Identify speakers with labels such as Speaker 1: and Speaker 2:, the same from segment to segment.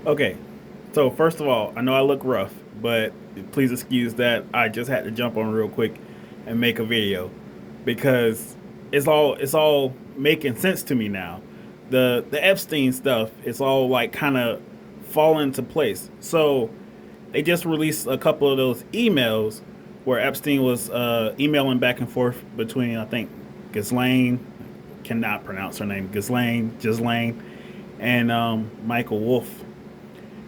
Speaker 1: Okay, so first of all, I know I look rough, but please excuse that. I just had to jump on real quick and make a video because it's all making sense to me now. The Epstein stuff, it's all like kind of falling into place. So they just released a couple of those emails where Epstein was emailing back and forth between, I think, Ghislaine, cannot pronounce her name, Ghislaine, and Michael Wolff.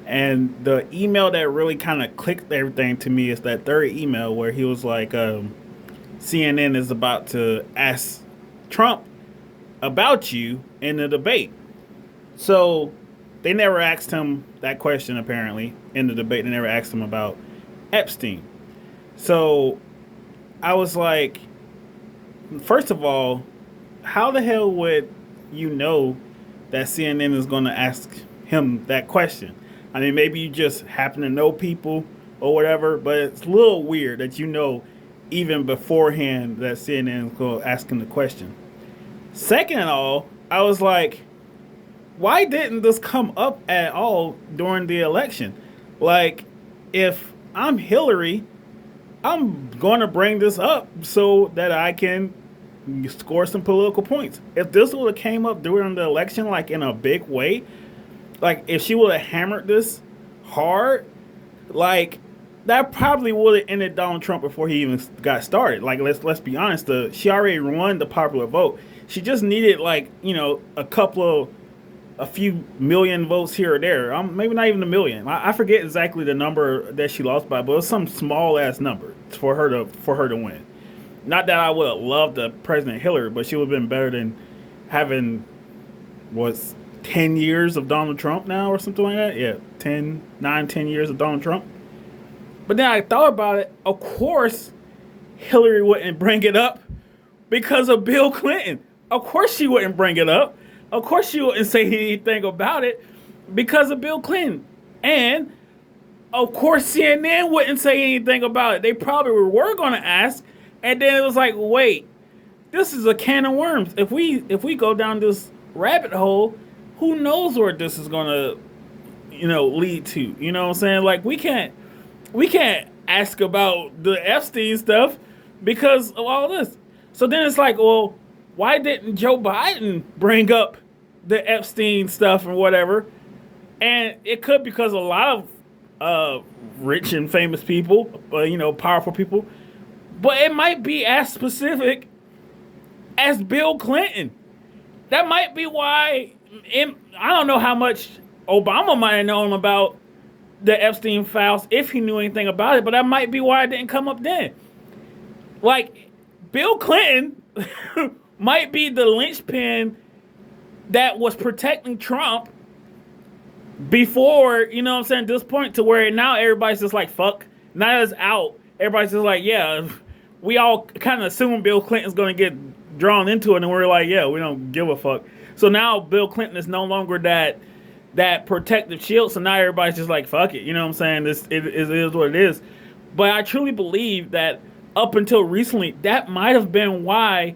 Speaker 1: And the email that really kind of clicked everything to me is that third email where he was like, CNN is about to ask Trump about you in the debate. So they never asked him that question, apparently, in the debate. They never asked him about Epstein. So I was like, first of all, how the hell would you know that CNN is going to ask him that question? I mean, maybe you just happen to know people or whatever, but it's a little weird that you know even beforehand that CNN is going to ask him the question. Second of all, I was like, why didn't this come up at all during the election? Like, if I'm Hillary, I'm going to bring this up so that I can score some political points. If this would have came up during the election, like in a big way, like if she would have hammered this hard, like that probably would have ended Donald Trump before he even got started. Like let's be honest, she already won the popular vote. She just needed like a few million votes here or there. Maybe not even a million. I forget exactly the number that she lost by, but it was some small ass number for her to win. Not that I would have loved the President Hillary, but she would have been better than having was 10 years of Donald Trump now or something like that. Yeah, 10 years of Donald Trump. But then I thought about it. Of course, Hillary wouldn't bring it up because of Bill Clinton. Of course, she wouldn't bring it up. Of course, she wouldn't say anything about it because of Bill Clinton. And of course, CNN wouldn't say anything about it. They probably were going to ask, and then it was like, wait, this is a can of worms. If we go down this rabbit hole, who knows where this is going to lead to? You know what I'm saying? Like we can't ask about the Epstein stuff because of all this. So then it's like, well, why didn't Joe Biden bring up the Epstein stuff and whatever? And it could because a lot of rich and famous people, powerful people, but it might be as specific as Bill Clinton. That might be why. I don't know how much Obama might have known about the Epstein files if he knew anything about it, but that might be why it didn't come up then. Like, Bill Clinton might be the linchpin that was protecting Trump before, this point to where now everybody's just like, fuck. Now that it's out, everybody's just like, yeah, we all kind of assume Bill Clinton's going to get drawn into it, and we're like, yeah, we don't give a fuck. So now Bill Clinton is no longer that protective shield, so now everybody's just like, fuck it. You know what I'm saying? It is what it is. But I truly believe that up until recently, that might have been why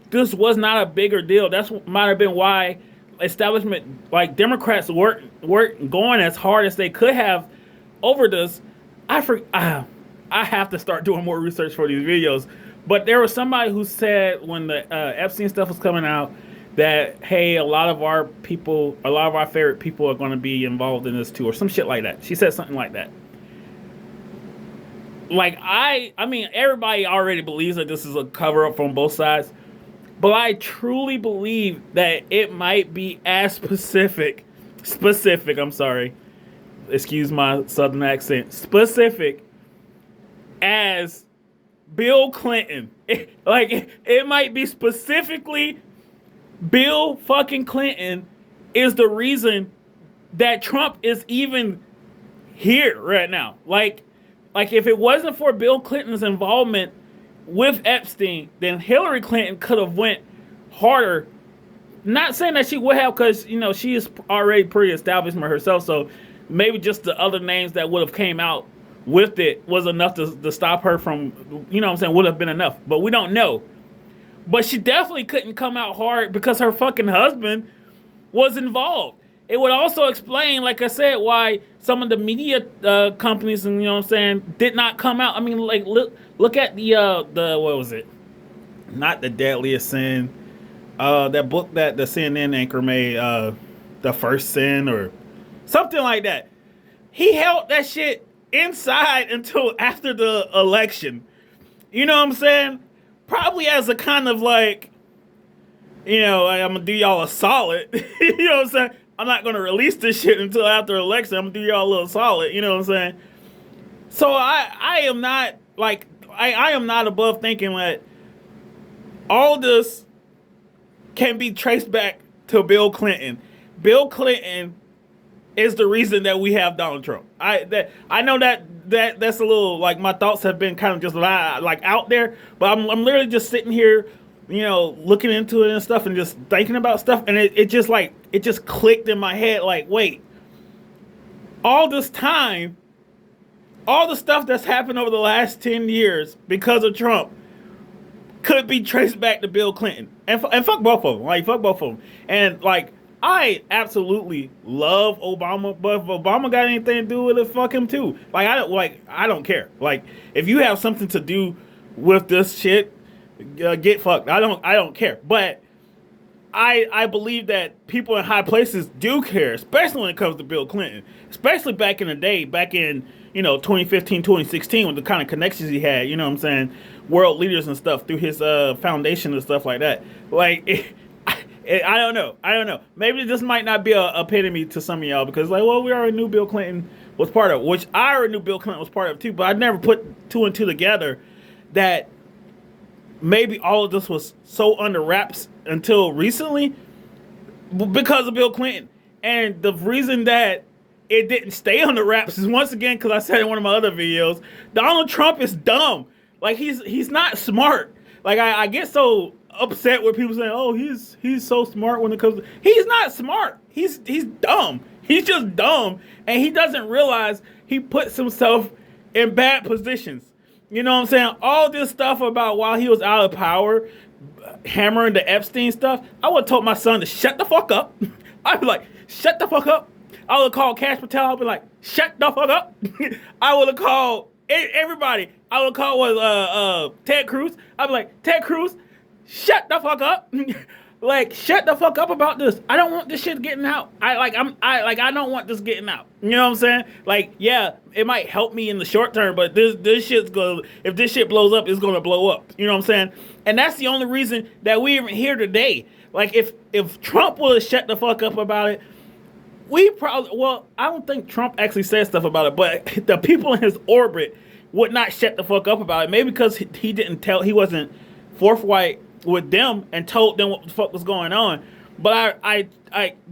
Speaker 1: this was not a bigger deal. That might have been why establishment, like Democrats, weren't going as hard as they could have over this. I have to start doing more research for these videos. But there was somebody who said when the Epstein stuff was coming out that, hey, a lot of our favorite people are going to be involved in this too, or some shit like that. She said something like that. Like, I mean, everybody already believes that this is a cover up from both sides, but I truly believe that it might be as specific, I'm sorry, excuse my southern accent, specific as Bill Clinton. It might be specifically Bill fucking Clinton is the reason that Trump is even here right now. Like if it wasn't for Bill Clinton's involvement with Epstein, then Hillary Clinton could have went harder. Not saying that she would have, because she is already pretty established herself. So maybe just the other names that would have came out with it was enough to stop her from, would have been enough. But we don't know. But she definitely couldn't come out hard because her fucking husband was involved. it would also explain, like I said, why some of the media companies and what I'm saying did not come out. I mean, like look at the what was it? Not the Deadliest Sin. That book that the CNN anchor made, the First Sin or something like that. He held that shit inside until after the election. You know what I'm saying? Probably as a kind of like, I'm gonna do y'all a solid. You know what I'm saying? I'm not gonna release this shit until after the election. I'm gonna do y'all a little solid. You know what I'm saying? So I am not like I am not above thinking that all this can be traced back to Bill Clinton. Bill Clinton is the reason that we have Donald Trump. I know that's a little like my thoughts have been kind of just like out there, but I'm literally just sitting here, looking into it and stuff and just thinking about stuff, and it just clicked in my head like, wait, all this time, all the stuff that's happened over the last 10 years because of Trump could be traced back to Bill Clinton. And fuck both of them. Like, fuck both of them. And, like, I absolutely love Obama, but if Obama got anything to do with it, fuck him too. Like, I don't care. Like, if you have something to do with this shit, get fucked. I don't care. But I believe that people in high places do care, especially when it comes to Bill Clinton. Especially back in the day, back in 2015, 2016, with the kind of connections he had, you know what I'm saying, world leaders and stuff through his foundation and stuff like that. Like, I don't know. Maybe this might not be a epitome to some of y'all because, like, well, we already knew Bill Clinton was part of it, which I already knew Bill Clinton was part of it too, but I never put two and two together that maybe all of this was so under wraps until recently because of Bill Clinton. And the reason that it didn't stay under wraps is, once again, because I said in one of my other videos, Donald Trump is dumb. Like, he's not smart. Like, I get so upset when people say, oh, he's so smart when it comes to... He's not smart. He's dumb. He's just dumb. And he doesn't realize he puts himself in bad positions. You know what I'm saying? All this stuff about while he was out of power, hammering the Epstein stuff, I would have told my son to shut the fuck up. I'd be like, shut the fuck up. I would have called Cash Patel. I'd be like, shut the fuck up. I would have called everybody. I would have called Ted Cruz. I'd be like, Ted Cruz, shut the fuck up. Like, shut the fuck up about this. I don't want this shit getting out. I don't want this getting out. You know what I'm saying? Like, yeah, it might help me in the short term, but this shit's gonna, if this shit blows up, it's gonna blow up. You know what I'm saying? And that's the only reason that we even here today. Like, if Trump would have shut the fuck up about it, we probably, well, I don't think Trump actually said stuff about it, but the people in his orbit would not shut the fuck up about it. Maybe because he wasn't forthright with them and told them what the fuck was going on. But I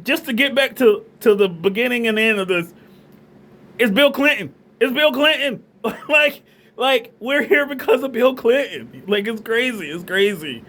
Speaker 1: just to get back to the beginning and the end of this, it's Bill Clinton. It's Bill Clinton. like we're here because of Bill Clinton. Like, it's crazy. It's crazy.